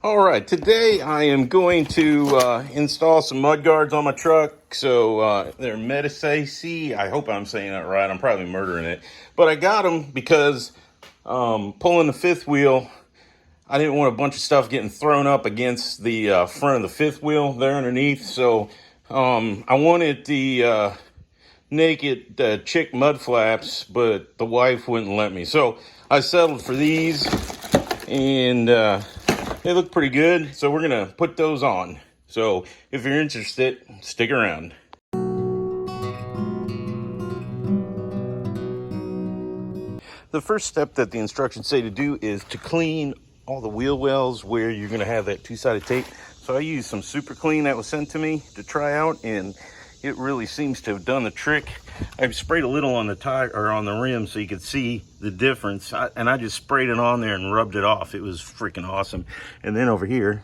All right, today I am going to install some mud guards on my truck. So they're Medesasi. I hope I'm saying that right. I'm probably murdering it. But I got them because pulling the fifth wheel, I didn't want a bunch of stuff getting thrown up against the front of the fifth wheel there underneath. So I wanted the naked chick mud flaps, but the wife wouldn't let me. So I settled for these, and they look pretty good, so we're gonna put those on. So if you're interested, stick around. The first step that the instructions say to do is to clean all the wheel wells where you're gonna have that two-sided tape. So I used some super clean that was sent to me to try out, and it really seems to have done the trick. I've sprayed a little on the tire or on the rim so you could see the difference, and I just sprayed it on there and rubbed it off. It was freaking awesome. And then over here,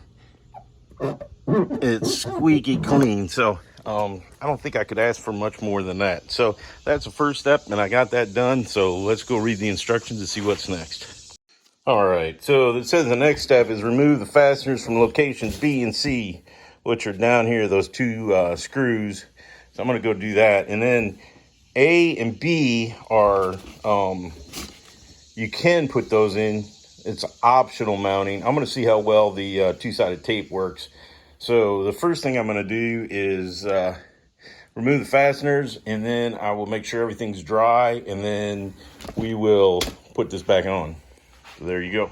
it's squeaky clean. So I don't think I could ask for much more than that. So that's the first step, and I got that done. So let's go read the instructions and see what's next. All right, so it says the next step is remove the fasteners from locations B and C, which are down here, those two screws. So I'm gonna go do that. And then A and B are, you can put those in. It's optional mounting. I'm gonna see how well the two-sided tape works. So the first thing I'm gonna do is remove the fasteners, and then I will make sure everything's dry, and then we will put this back on. So there you go.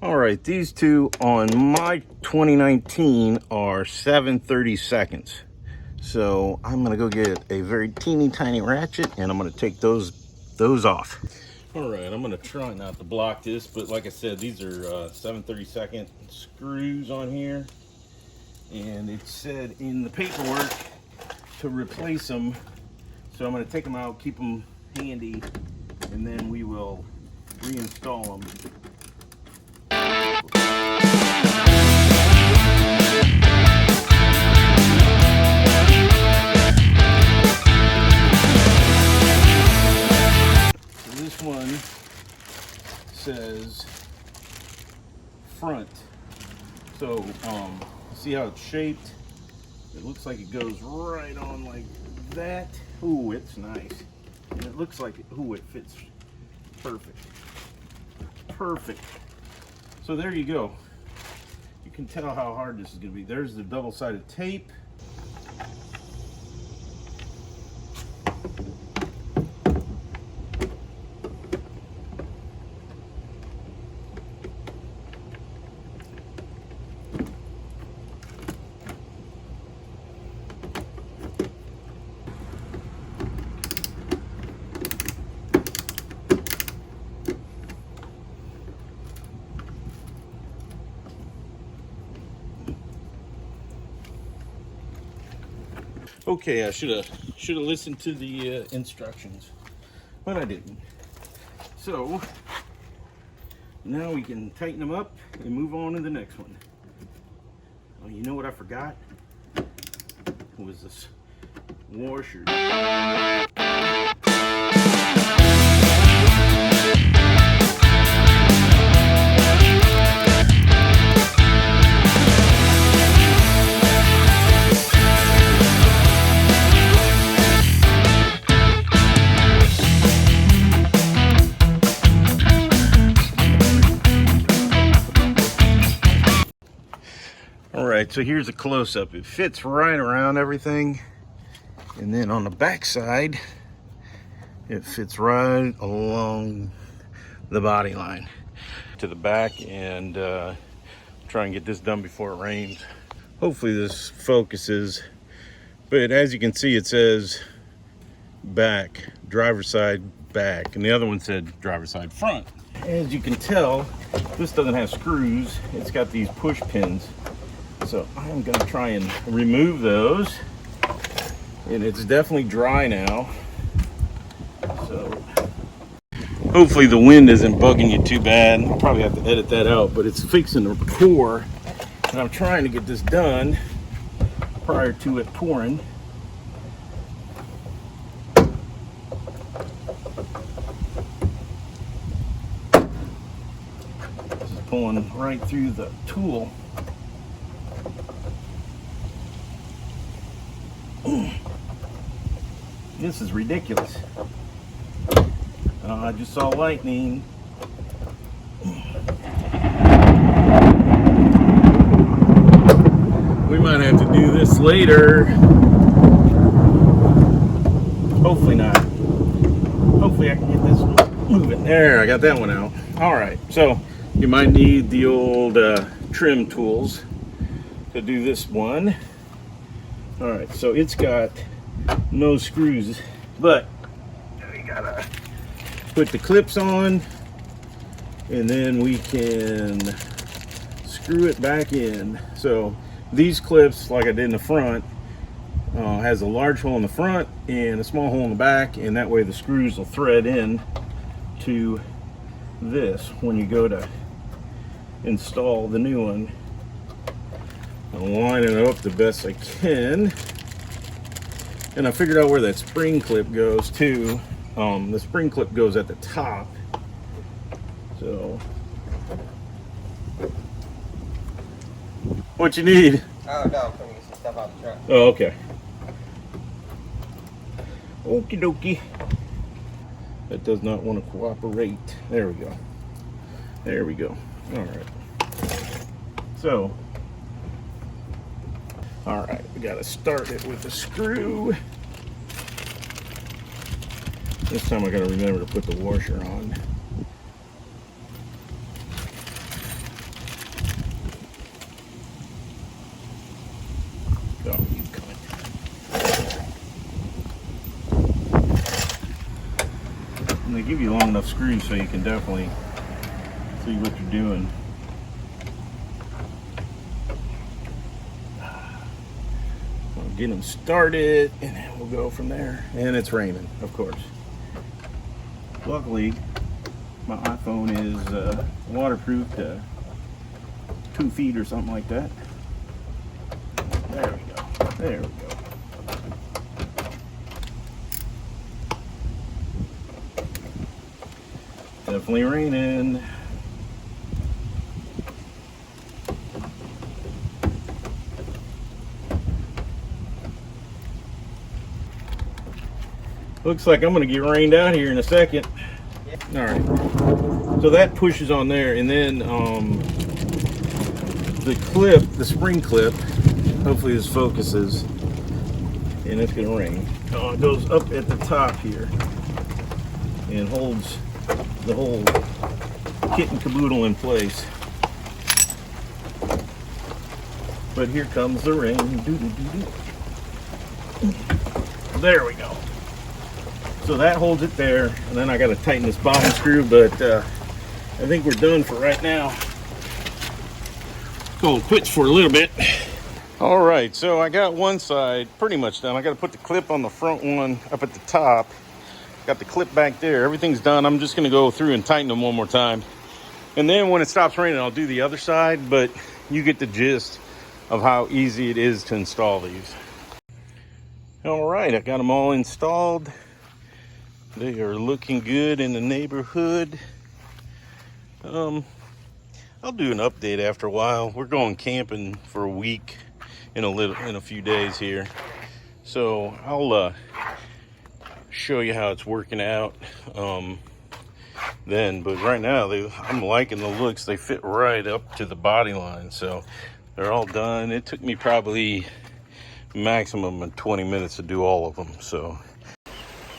All right, these two on my 2019 are 7/32. So I'm gonna go get a very teeny tiny ratchet, and I'm gonna take those off. All right, I'm gonna try not to block this, but like I said, these are 7/32 screws on here, and it said in the paperwork to replace them. So I'm gonna take them out, keep them handy, and then we will reinstall them. This one says front. So see how it's shaped? It looks like it goes right on like that. Ooh, it's nice. And it looks like it fits perfect. Perfect. So there you go. You can tell how hard this is going to be. There's the double-sided tape. Okay, I should have listened to the instructions, but I didn't. So now we can tighten them up and move on to the next one. Oh, you know what I forgot? Was this washer. All right, so here's a close-up. It fits right around everything, and then on the back side, it fits right along the body line to the back, and try and get this done before it rains. Hopefully this focuses, but as you can see, it says back, driver's side back, and the other one said driver's side front. As you can tell, this doesn't have screws. It's got these push pins. So I'm gonna try and remove those, and it's definitely dry now. So hopefully the wind isn't bugging you too bad. I'll probably have to edit that out, but it's fixing the pour, and I'm trying to get this done prior to it pouring. This is pulling right through the tool. This is ridiculous. I just saw lightning. We might have to do this later. Hopefully not. Hopefully I can get this moving. There, I got that one out. All right, so you might need the old trim tools to do this one. All right, so it's got no screws, but we gotta put the clips on, and then we can screw it back in. So these clips, like I did in the front, has a large hole in the front and a small hole in the back, and that way the screws will thread in to this when you go to install the new one. I'll line it up the best I can, and I figured out where that spring clip goes too. The spring clip goes at the top, so what you need? Oh no, I'm putting some stuff out the truck. Oh, okay. Okie dokie. That does not want to cooperate. There we go. There we go. All right. So, all right, we got to start it with a screw. This time I got to remember to put the washer on. Oh, you cunt. And they give you long enough screws so you can definitely see what you're doing. I'll get them started and then we'll go from there. And it's raining, of course. Luckily, my iPhone is waterproof to 2 feet or something like that. There we go. There we go. Definitely raining. Looks like I'm gonna get rained out here in a second. All right, so that pushes on there, and then the clip, the spring clip, hopefully this focuses, and it's gonna rain. It goes up at the top here and holds the whole kit and caboodle in place. But here comes the rain. There we go. So that holds it there, and then I got to tighten this bottom screw, but I think we're done for right now. Go quits for a little bit. All right, so I got one side pretty much done. I got to put the clip on the front one up at the top. Got the clip back there. Everything's done. I'm just going to go through and tighten them one more time. And then when it stops raining, I'll do the other side, but you get the gist of how easy it is to install these. All right, I got them all installed. They are looking good in the neighborhood. I'll do an update after a while. We're going camping for a week in a few days here. So I'll show you how it's working out then. But right now, I'm liking the looks. They fit right up to the body line. So they're all done. It took me probably maximum of 20 minutes to do all of them. So.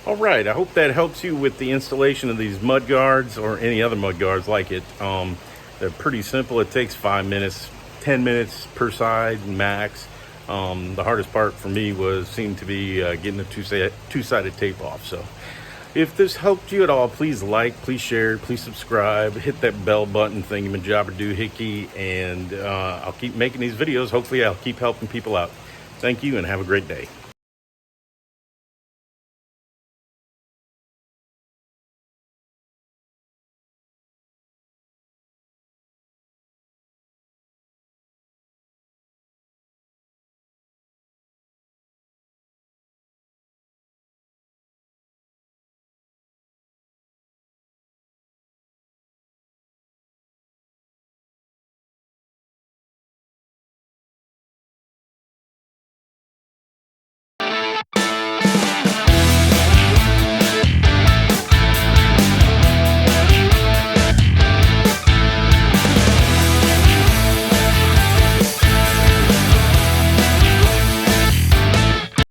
All right, I hope that helps you with the installation of these mud guards or any other mud guards like it. They're pretty simple. It takes 5 minutes, 10 minutes per side max. The hardest part for me seemed to be getting the two-sided tape off. So if this helped you at all, please like, please share, please subscribe, hit that bell button thingy-majabber-doohickey, and I'll keep making these videos. Hopefully I'll keep helping people out. Thank you and have a great day.